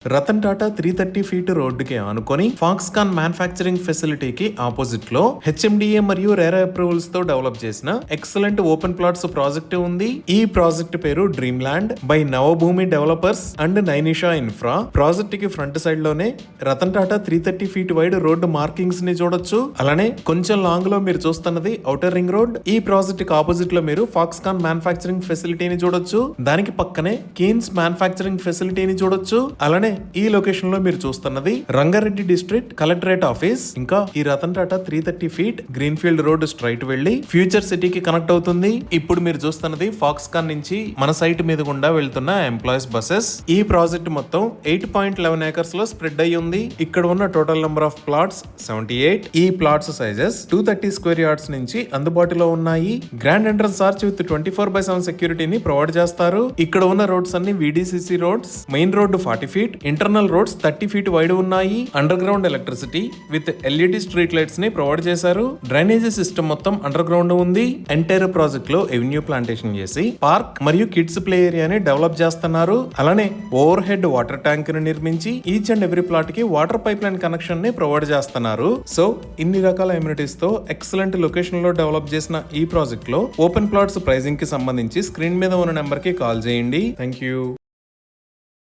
Ratan Tata 330 feet రోడ్డుకి ఆనుకొని Foxconn manufacturing ఫెసిలిటీకి ఆపోజిట్ లో హెచ్ఎండిఏ మరియు రేరా అప్రూవల్స్ తో డెవలప్ చేసిన ఎక్సలెంట్ ఓపెన్ ప్లాట్స్ ప్రాజెక్ట్ ఉంది. ఈ ప్రాజెక్ట్ పేరు dream land by Navabhoomi developers and Nainisha infra. Project కి ఫ్రంట్ సైడ్ లోనే Ratan Tata 330 feet wide road markings ని చూడొచ్చు. అలానే కొంచెం లాంగ్ లో మీరు చూస్తున్నది ఔటర్ రింగ్ రోడ్. ఈ ప్రాజెక్ట్ కి ఆపోజిట్ లో మీరు ఫాక్స్కాన్ మ్యానుఫ్యాక్చరింగ్ ఫెసిలిటీని చూడొచ్చు. దానికి పక్కనే కీన్స్ మ్యానుఫ్యాక్చరింగ్ ఫెసిలిటీని చూడొచ్చు. అలానే ఈ లొకేషన్ లో మీరు చూస్తున్నది రంగారెడ్డి డిస్ట్రిక్ట్ కలెక్టరేట్ ఆఫీస్. ఇంకా ఈ Ratan Tata 330 feet green field road straight వెళ్లి ఫ్యూచర్ సిటీకి కనెక్ట్ అవుతుంది. ఇప్పుడు మీరు చూస్తున్నది ఫాక్స్కాన్ నుంచి మన సైట్ మీద గుండా వెళ్తున్న ఎంప్లాయీస్ బసెస్. ఈ ప్రాజెక్ట్ మొత్తం 8.11 ఏకర్స్ లో స్ప్రెడ్ అయ్యి ఉంది. ఇక్కడ ఉన్న టోటల్ నెంబర్ ఆఫ్ ప్లాట్స్ 78. ఈ ప్లాట్స్ సైజెస్ 230 స్క్వేర్ యార్డ్స్ నుంచి అందుబాటులో ఉన్నాయి. గ్రాండ్ ఎంట్రన్స్ ఆర్చ్ విత్ 24/7 సెక్యూరిటీని ప్రొవైడ్ చేస్తారు. ఇక్కడ ఉన్న రోడ్స్ అన్ని VDCC roads. Main road 40 feet, internal roads 30 feet wide ఉన్నాయి. Underground electricity with LED street lights ని ప్రొవైడ్ చేశారు. డ్రైనేజీ సిస్టమ్ మొత్తం అండర్ గ్రౌండ్ ఉంది. ఎంటైర్ ప్రాజెక్ట్ లో ఎవెన్యూ ప్లాంటేషన్ చేసి పార్క్ మరియు కిడ్స్ ప్లే ఏరియాని డెవలప్ చేస్తున్నారు. అలానే ఓవర్ హెడ్ వాటర్ ట్యాంక్ ని నిర్మించి ఈచ్ అండ్ ఎవ్రీ ప్లాట్ కి వాటర్ పైప్ లైన్ కనెక్షన్ ని ప్రొవైడ్ చేస్తున్నారు. సో ఇన్ని రకాల ఎమ్యూనిటీస్ తో ఎక్సలెంట్ లొకేషన్ లో డెవలప్ చేసిన ఈ ప్రాజెక్ట్ లో ఓపెన్ ప్లాట్స్ ప్రైజింగ్ కి సంబంధించి స్క్రీన్ మీద ఉన్న నెంబర్ కి కాల్ చేయండి. Thank you.